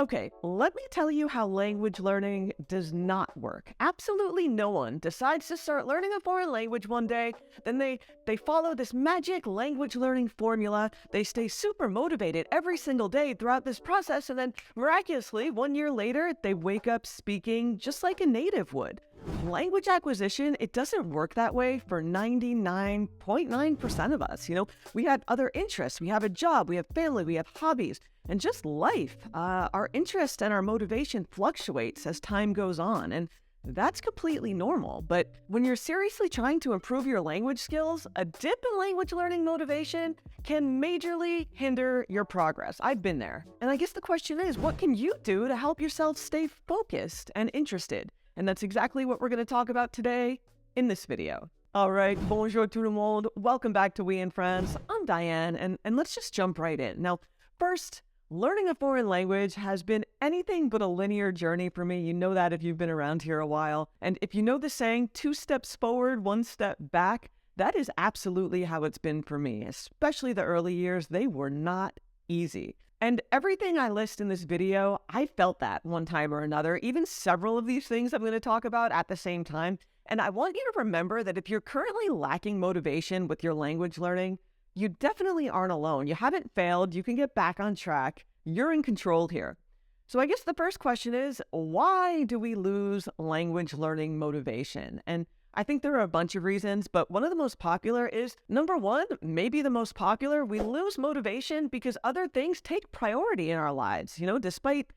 Okay, let me tell you how language learning does not work. Absolutely no one decides to start learning a foreign language one day, then they follow this magic language learning formula. They stay super motivated every single day throughout this process, and then miraculously, 1 year later, they wake up speaking just like a native would. Language acquisition, it doesn't work that way for 99.9% of us. We have other interests, we have a job, we have family, we have hobbies, and just life. Our interest and our motivation fluctuates as time goes on, and that's completely normal. But when you're seriously trying to improve your language skills, a dip in language learning motivation can majorly hinder your progress. I've been there. And I guess the question is, what can you do to help yourself stay focused and interested? And that's exactly what we're going to talk about today in this video. All right, bonjour tout le monde. Welcome back to We in France. I'm Diane, and let's just jump right in. Now, first, learning a foreign language has been anything but a linear journey for me. You know that if you've been around here a while. And if you know the saying, 2 steps forward, 1 step back, that is absolutely how it's been for me. Especially the early years, they were not easy. And everything I list in this video, I felt that one time or another, even several of these things I'm going to talk about at the same time. And I want you to remember that if you're currently lacking motivation with your language learning, you definitely aren't alone. You haven't failed. You can get back on track. You're in control here. So I guess the first question is, why do we lose language learning motivation? And I think there are a bunch of reasons, but one of the most popular is, number one, maybe the most popular, we lose motivation because other things take priority in our lives. Despite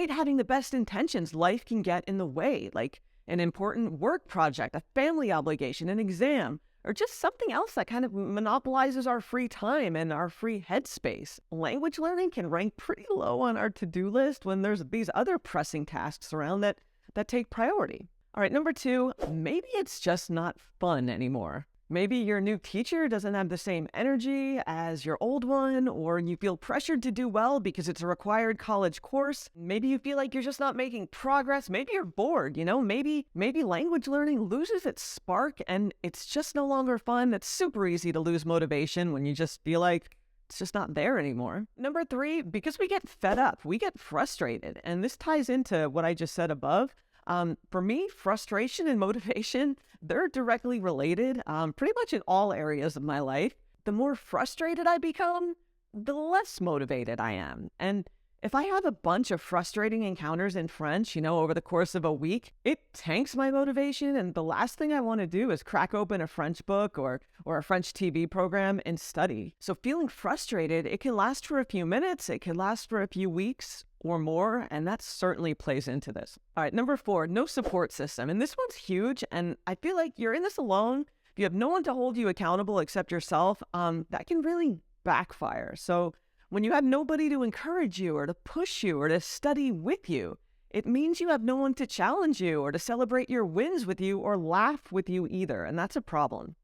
having the best intentions, life can get in the way, like an important work project, a family obligation, an exam, or just something else that kind of monopolizes our free time and our free headspace. Language learning can rank pretty low on our to-do list when there's these other pressing tasks around that take priority. All right, number two, maybe it's just not fun anymore. Maybe your new teacher doesn't have the same energy as your old one, or you feel pressured to do well because it's a required college course. Maybe you feel like you're just not making progress. Maybe you're bored, Maybe language learning loses its spark and it's just no longer fun. It's super easy to lose motivation when you just feel like it's just not there anymore. Number three, because we get fed up, we get frustrated. And this ties into what I just said above. For me, frustration and motivation, they're directly related, pretty much in all areas of my life. The more frustrated I become, the less motivated I am. And if I have a bunch of frustrating encounters in French, over the course of a week, it tanks my motivation. And the last thing I want to do is crack open a French book or a French TV program and study. So feeling frustrated, it can last for a few minutes, it can last for a few weeks or more, and that certainly plays into this. All right, number four, no support system. And this one's huge, and I feel like you're in this alone. If you have no one to hold you accountable except yourself, that can really backfire. So when you have nobody to encourage you or to push you or to study with you, it means you have no one to challenge you or to celebrate your wins with you or laugh with you either, and that's a problem.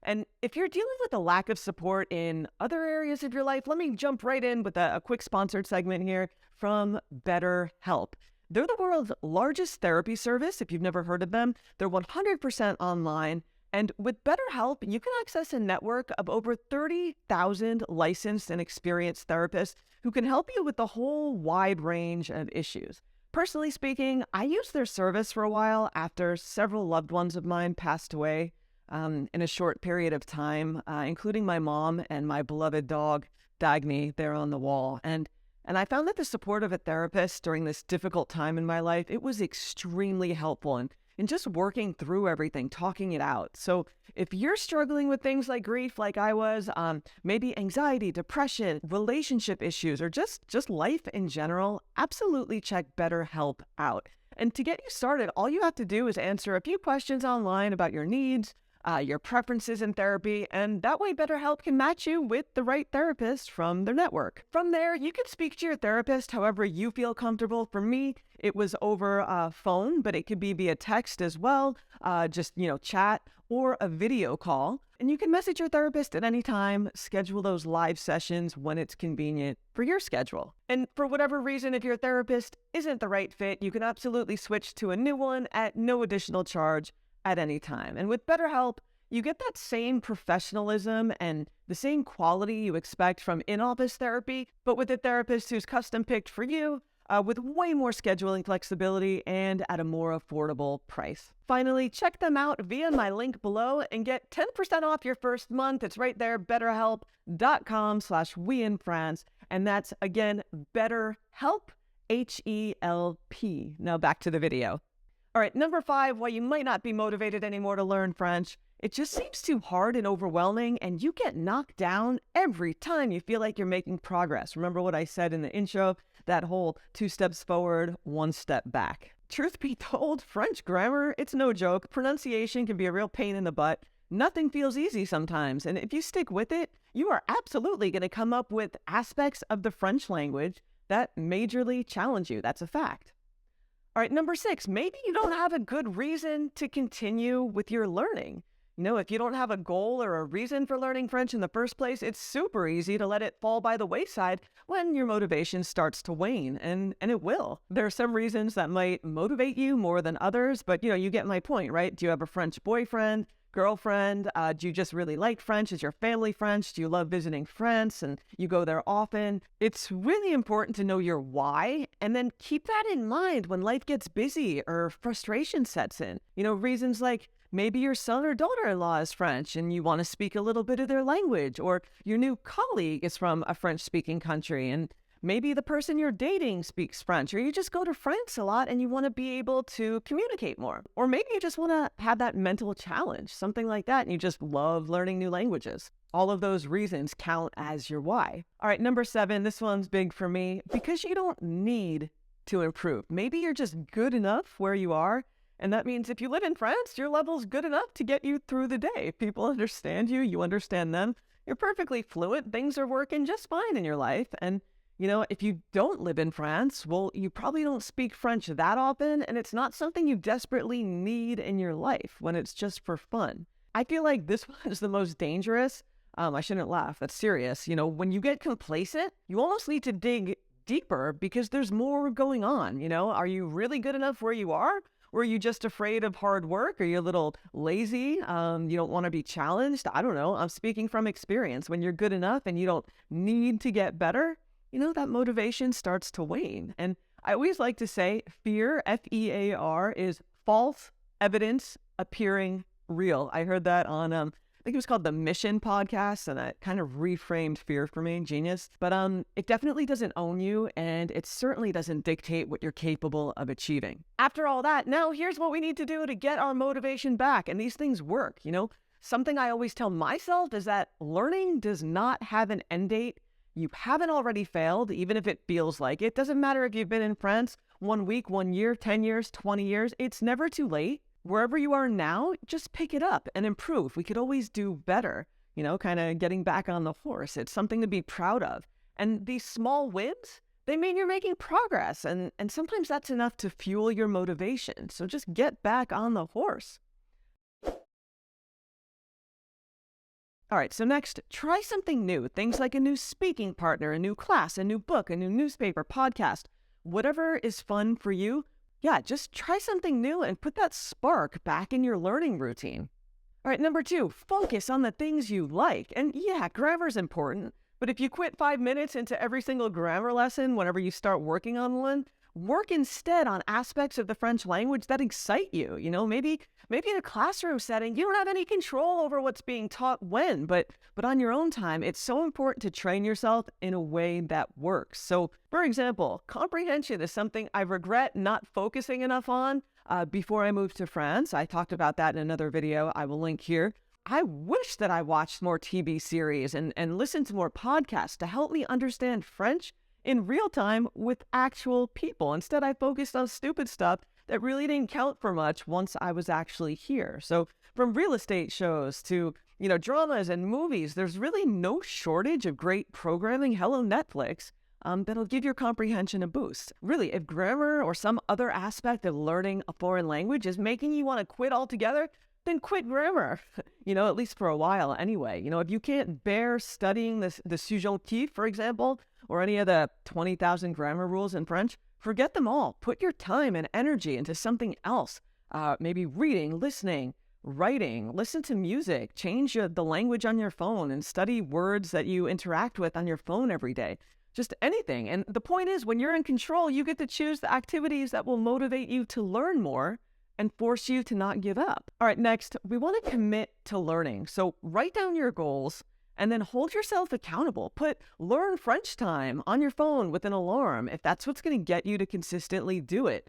And if you're dealing with a lack of support in other areas of your life, let me jump right in with a quick sponsored segment here from BetterHelp. They're the world's largest therapy service, if you've never heard of them. They're 100% online. And with BetterHelp, you can access a network of over 30,000 licensed and experienced therapists who can help you with the whole wide range of issues. Personally speaking, I used their service for a while after several loved ones of mine passed away in a short period of time, including my mom and my beloved dog, Dagny, there on the wall. And I found that the support of a therapist during this difficult time in my life, it was extremely helpful in just working through everything, talking it out. So if you're struggling with things like grief, like I was, maybe anxiety, depression, relationship issues, or just life in general, absolutely check BetterHelp out. And to get you started, all you have to do is answer a few questions online about your needs, your preferences in therapy, and that way BetterHelp can match you with the right therapist from their network. From there, you can speak to your therapist however you feel comfortable. For me, it was over phone, but it could be via text as well, just chat or a video call. And you can message your therapist at any time, schedule those live sessions when it's convenient for your schedule. And for whatever reason, if your therapist isn't the right fit, you can absolutely switch to a new one at no additional charge at any time. And with BetterHelp, you get that same professionalism and the same quality you expect from in-office therapy, but with a therapist who's custom picked for you, with way more scheduling flexibility and at a more affordable price. Finally, check them out via my link below and get 10% off your first month. It's right there, betterhelp.com/weinfrance. And that's, again, BetterHelp, H-E-L-P. Now back to the video. All right, number 5, why you might not be motivated anymore to learn French. It just seems too hard and overwhelming, and you get knocked down every time you feel like you're making progress. Remember what I said in the intro? That whole 2 steps forward, 1 step back. Truth be told, French grammar, it's no joke. Pronunciation can be a real pain in the butt. Nothing feels easy sometimes, and if you stick with it, you are absolutely going to come up with aspects of the French language that majorly challenge you. That's a fact. All right, number 6, maybe you don't have a good reason to continue with your learning. If you don't have a goal or a reason for learning French in the first place, it's super easy to let it fall by the wayside when your motivation starts to wane, and it will. There are some reasons that might motivate you more than others, but you get my point, right? Do you have a French boyfriend, girlfriend? Do you just really like French? Is your family French? Do you love visiting France and you go there often? It's really important to know your why and then keep that in mind when life gets busy or frustration sets in. Reasons like maybe your son or daughter-in-law is French and you want to speak a little bit of their language, or your new colleague is from a French-speaking country and maybe the person you're dating speaks French, or you just go to France a lot and you want to be able to communicate more. Or maybe you just want to have that mental challenge, something like that, and you just love learning new languages. All of those reasons count as your why. All right, number 7, this one's big for me, because you don't need to improve. Maybe you're just good enough where you are, and that means if you live in France, your level's good enough to get you through the day. People understand you, you understand them, you're perfectly fluent, things are working just fine in your life, and if you don't live in France, well, you probably don't speak French that often, and it's not something you desperately need in your life when it's just for fun. I feel like this one is the most dangerous. I shouldn't laugh. That's serious. When you get complacent, you almost need to dig deeper because there's more going on. Are you really good enough where you are? Or are you just afraid of hard work? Are you a little lazy? You don't want to be challenged? I don't know. I'm speaking from experience. When you're good enough and you don't need to get better, that motivation starts to wane. And I always like to say fear, F-E-A-R, is false evidence appearing real. I heard that on, I think it was called the Mission podcast, and that kind of reframed fear for me. Genius. But it definitely doesn't own you, and it certainly doesn't dictate what you're capable of achieving. After all that, now here's what we need to do to get our motivation back. And these things work, Something I always tell myself is that learning does not have an end date. You haven't already failed, even if it feels like it. Doesn't matter if you've been in France 1 week, 1 year, 10 years, 20 years. It's never too late. Wherever you are now, just pick it up and improve. We could always do better, kind of getting back on the horse. It's something to be proud of. And these small wins, they mean you're making progress. And sometimes that's enough to fuel your motivation. So just get back on the horse. All right, so next, try something new. Things like a new speaking partner, a new class, a new book, a new newspaper, podcast. Whatever is fun for you, just try something new and put that spark back in your learning routine. All right, number 2, focus on the things you like. And grammar's important, but if you quit 5 minutes into every single grammar lesson whenever you start working on one, work instead on aspects of the French language that excite you. Maybe in a classroom setting, you don't have any control over what's being taught when, but on your own time, it's so important to train yourself in a way that works. So, for example, comprehension is something I regret not focusing enough on before I moved to France. I talked about that in another video I will link here. I wish that I watched more TV series and listened to more podcasts to help me understand French in real time with actual people. Instead, I focused on stupid stuff that really didn't count for much once I was actually here. So from real estate shows to, dramas and movies, there's really no shortage of great programming. Hello, Netflix. That'll give your comprehension a boost. Really, if grammar or some other aspect of learning a foreign language is making you want to quit altogether, then quit grammar, at least for a while anyway. If you can't bear studying the subjonctif, for example, or any of the 20,000 grammar rules in French, forget them all. Put your time and energy into something else. Maybe reading, listening, writing, listen to music, change the language on your phone, and study words that you interact with on your phone every day. just anything. And the point is, when you're in control, you get to choose the activities that will motivate you to learn more and force you to not give up. All right, next, we want to commit to learning. So write down your goals and then hold yourself accountable. Put learn French time on your phone with an alarm if that's what's going to get you to consistently do it.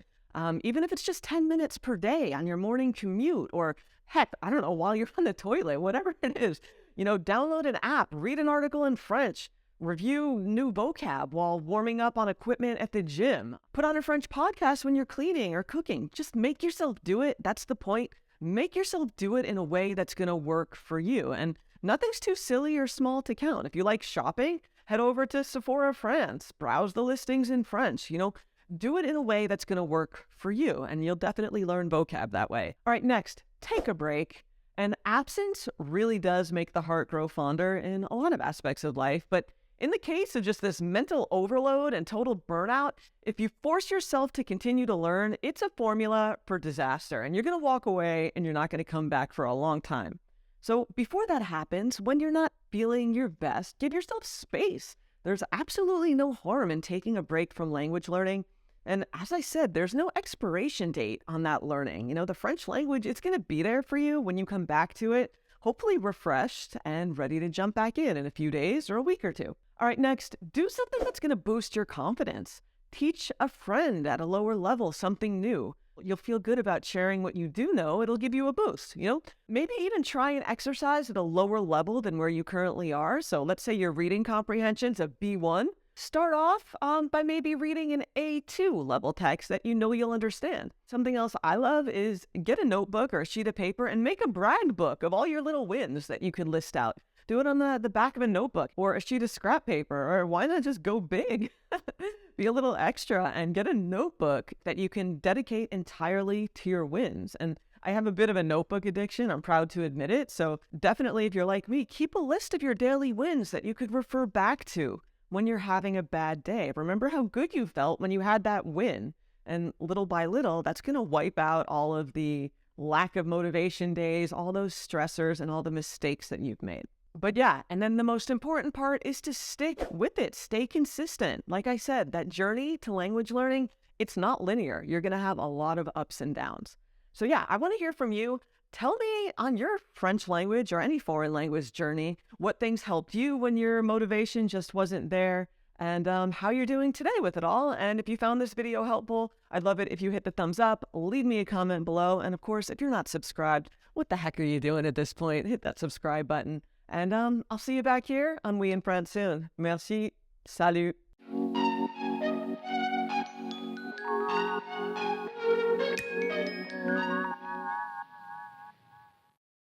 Even if it's just 10 minutes per day on your morning commute, or heck, I don't know, while you're on the toilet, whatever it is, download an app, read an article in French, review new vocab while warming up on equipment at the gym, put on a French podcast when you're cleaning or cooking. Just make yourself do it. That's the point. Make yourself do it in a way that's going to work for you. And nothing's too silly or small to count. If you like shopping, head over to Sephora France, browse the listings in French, do it in a way that's going to work for you, and you'll definitely learn vocab that way. All right, next, take a break. And absence really does make the heart grow fonder in a lot of aspects of life, but in the case of just this mental overload and total burnout, if you force yourself to continue to learn, it's a formula for disaster, and you're going to walk away and you're not going to come back for a long time. So before that happens, when you're not feeling your best, give yourself space. There's absolutely no harm in taking a break from language learning. And as I said, there's no expiration date on that learning. The French language, it's going to be there for you when you come back to it, hopefully refreshed and ready to jump back in a few days or a week or two. All right, next, do something that's going to boost your confidence. Teach a friend at a lower level something new. You'll feel good about sharing what you do know. It'll give you a boost, Maybe even try an exercise at a lower level than where you currently are. So let's say your reading comprehension's a B1. Start off by maybe reading an A2 level text that you'll understand. Something else I love is get a notebook or a sheet of paper and make a brag book of all your little wins that you could list out. Do it on the back of a notebook or a sheet of scrap paper, or why not just go big? Be a little extra and get a notebook that you can dedicate entirely to your wins. And I have a bit of a notebook addiction. I'm proud to admit it. So definitely, if you're like me, keep a list of your daily wins that you could refer back to when you're having a bad day. Remember how good you felt when you had that win. And little by little, that's going to wipe out all of the lack of motivation days, all those stressors, and all the mistakes that you've made. But yeah, and then the most important part is to stick with it. Stay consistent. Like I said, that journey to language learning, it's not linear. You're going to have a lot of ups and downs. So yeah, I want to hear from you. Tell me on your French language or any foreign language journey, what things helped you when your motivation just wasn't there, and how you're doing today with it all. And if you found this video helpful, I'd love it if you hit the thumbs up, leave me a comment below. And of course, if you're not subscribed, what the heck are you doing at this point? Hit that subscribe button. And I'll see you back here on We in France soon. Merci. Salut.